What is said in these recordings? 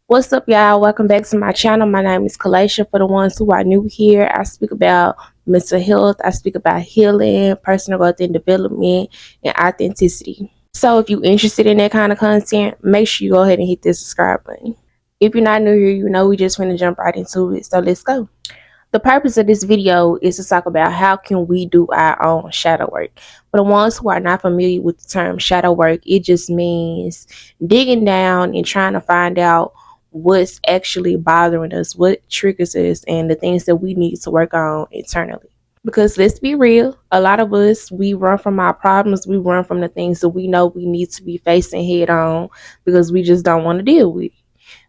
What's up, y'all? Welcome back to my channel. My name is Kalaisha. For the ones who are new here, I speak about mental health. I speak about healing, personal growth and development, and authenticity. So if you're interested in that kind of content, make sure you go ahead and hit the subscribe button. If you're not new here, you know we just want to jump right into it. So let's go. The purpose of this video is to talk about how can we do our own shadow work. For the ones who are not familiar with the term shadow work, it just means digging down and trying to find out what's actually bothering us, what triggers us, and the things that we need to work on internally. Because let's be real, a lot of us, we run from our problems, we run from the things that we know we need to be facing head on because we just don't want to deal with it.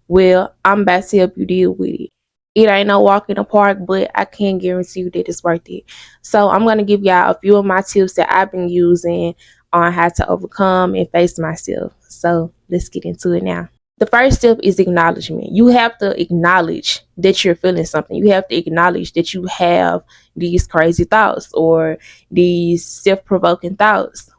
Well, I'm about to help you deal with it. It ain't no walk in the park, but I can guarantee you that it's worth it. So I'm going to give y'all a few of my tips that I've been using on how to overcome and face myself. So let's get into it now. The first step is acknowledgement. You have to acknowledge that you're feeling something. You have to acknowledge that you have these crazy thoughts or these self-provoking thoughts.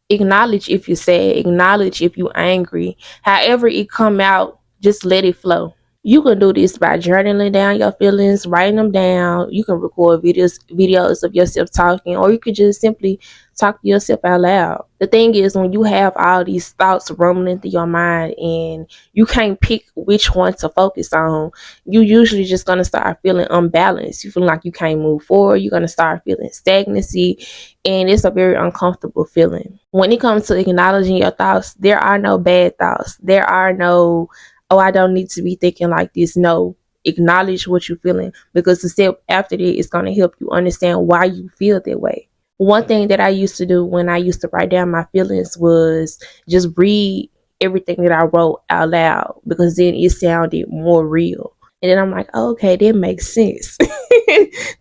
Acknowledge if you're sad, acknowledge if you're angry. However it come out, just let it flow. You can do this by journaling down your feelings, writing them down. You can record videos of yourself talking, or you could just simply talk to yourself out loud. The thing is, when you have all these thoughts rumbling through your mind and you can't pick which one to focus on, you usually just gonna start feeling unbalanced. You feel like you can't move forward. You're gonna start feeling stagnancy, and it's a very uncomfortable feeling. When it comes to acknowledging your thoughts, there are no bad thoughts. There are no, oh, I don't need to be thinking like this. No, acknowledge what you're feeling, because the step after that is going to help you understand why you feel that way. One thing that I used to do when I used to write down my feelings was just read everything that I wrote out loud, because then it sounded more real. And then I'm like, oh, okay, that makes sense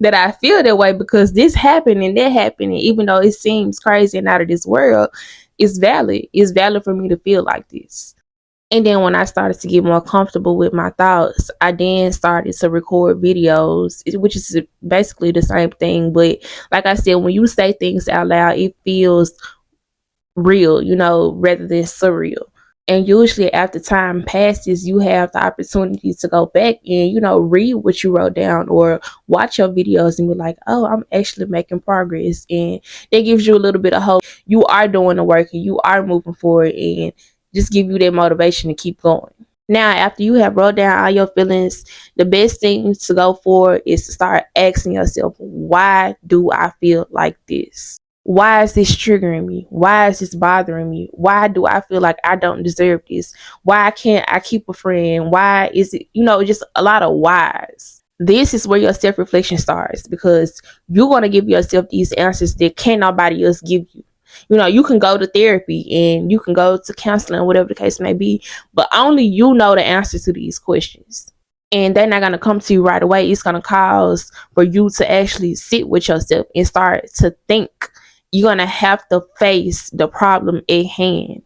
that I feel that way, because this happened and that happened. And even though it seems crazy and out of this world, it's valid. It's valid for me to feel like this. And then when I started to get more comfortable with my thoughts, I then started to record videos, which is basically the same thing. But like I said, when you say things out loud, it feels real, rather than surreal. And usually after time passes, you have the opportunity to go back and, read what you wrote down or watch your videos and be like, oh, I'm actually making progress. And that gives you a little bit of hope. You are doing the work and you are moving forward, and just give you that motivation to keep going. Now, after you have wrote down all your feelings, the best thing to go for is to start asking yourself, why do I feel like this? Why is this triggering me? Why is this bothering me? Why do I feel like I don't deserve this? Why can't I keep a friend? Why is it, just a lot of whys. This is where your self-reflection starts, because you're going to give yourself these answers that can't nobody else give you. You can go to therapy and you can go to counseling, whatever the case may be, but only you know the answers to these questions. And they're not going to come to you right away. It's going to cause for you to actually sit with yourself and start to think. You're going to have to face the problem at hand.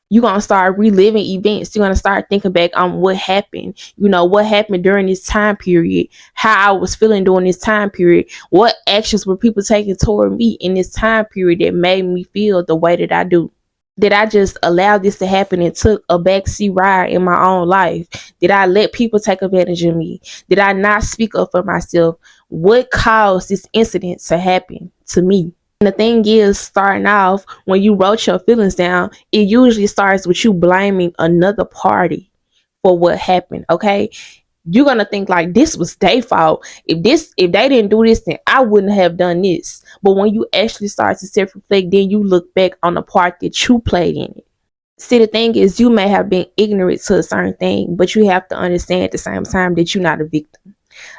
You're going to start reliving events. You're going to start thinking back on what happened. What happened during this time period, how I was feeling during this time period, what actions were people taking toward me in this time period that made me feel the way that I do. Did I just allow this to happen and took a backseat ride in my own life? Did I let people take advantage of me? Did I not speak up for myself? What caused this incident to happen to me? And the thing is, starting off, when you wrote your feelings down, it usually starts with you blaming another party for what happened, okay? You're going to think like this was their fault. If they didn't do this, then I wouldn't have done this. But when you actually start to self-reflect, then you look back on the part that you played in it. See, the thing is, you may have been ignorant to a certain thing, but you have to understand at the same time that you're not a victim,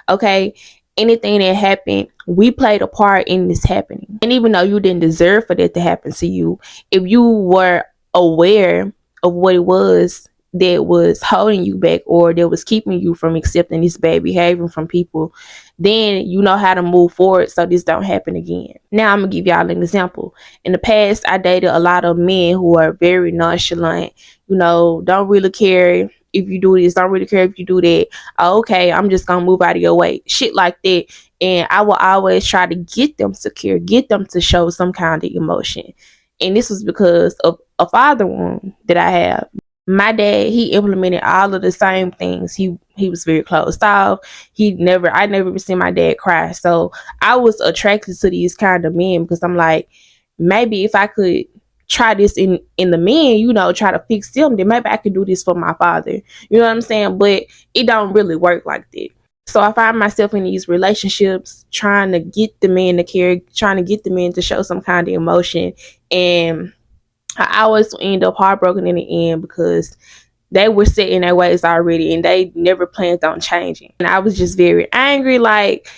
okay? Anything that happened, we played a part in this happening. And even though you didn't deserve for that to happen to you, if you were aware of what it was that was holding you back or that was keeping you from accepting this bad behavior from people, then you know how to move forward so this don't happen again. Now I'm gonna give y'all an example. In the past, I dated a lot of men who are very nonchalant, don't really care if you do this, don't really care if you do that. Oh, okay, I'm just gonna move out of your way. Shit like that. And I will always try to get them secure, get them to show some kind of emotion. And this was because of a father wound that I have. My dad, he implemented all of the same things. He was very closed off. I never seen my dad cry. So I was attracted to these kind of men because I'm like, maybe if I could try this in the men, try to fix them, then maybe I could do this for my father. You know what I'm saying? But it don't really work like that. So I find myself in these relationships trying to get the men to care, trying to get the men to show some kind of emotion, and I always end up heartbroken in the end because they were set in their ways already and they never planned on changing. And I was just very angry. Like,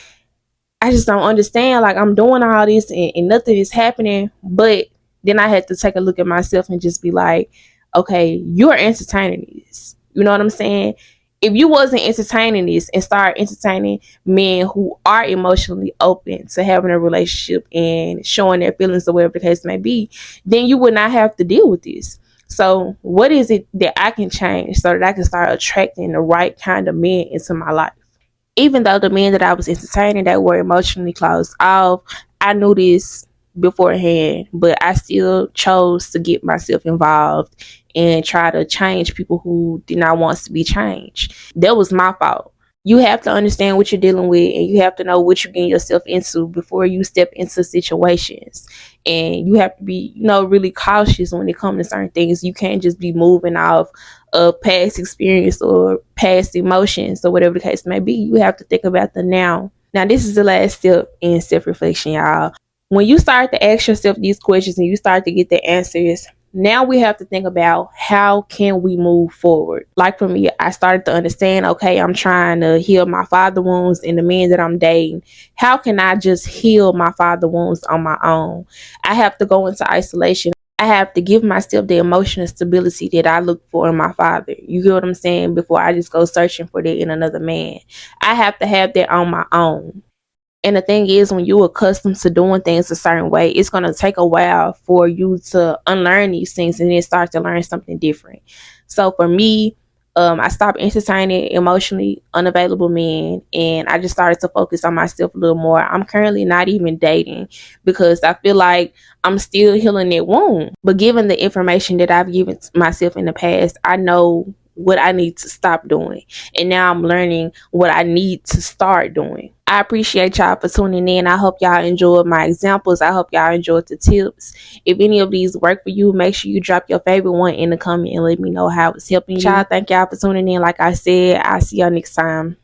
I just don't understand. Like, I'm doing all this and nothing is happening. But then I had to take a look at myself and just be like, okay, you're entertaining this. You know what I'm saying? If you wasn't entertaining this and start entertaining men who are emotionally open to having a relationship and showing their feelings or whatever the case may be, then you would not have to deal with this. So what is it that I can change so that I can start attracting the right kind of men into my life? Even though the men that I was entertaining that were emotionally closed off, I knew this beforehand, but I still chose to get myself involved and try to change people who did not want to be changed. That was my fault. You have to understand what you're dealing with and you have to know what you're getting yourself into before you step into situations. And you have to be, really cautious when it comes to certain things. You can't just be moving off of past experience or past emotions or whatever the case may be. You have to think about the now. Now, this is the last step in self-reflection, y'all. When you start to ask yourself these questions and you start to get the answers, now we have to think about how can we move forward. Like for me, I started to understand, okay, I'm trying to heal my father wounds in the men that I'm dating. How can I just heal my father wounds on my own? I have to go into isolation. I have to give myself the emotional stability that I look for in my father. You get what I'm saying? Before I just go searching for that in another man. I have to have that on my own. And the thing is, when you're accustomed to doing things a certain way, it's going to take a while for you to unlearn these things and then start to learn something different. So for me, I stopped entertaining emotionally unavailable men and I just started to focus on myself a little more. I'm currently not even dating because I feel like I'm still healing that wound. But given the information that I've given myself in the past, I know what I need to stop doing. And now I'm learning what I need to start doing. I appreciate y'all for tuning in. I hope y'all enjoyed my examples. I hope y'all enjoyed the tips. If any of these work for you, make sure you drop your favorite one in the comment and let me know how it's helping you. Y'all, thank y'all for tuning in. Like I said, I'll see y'all next time.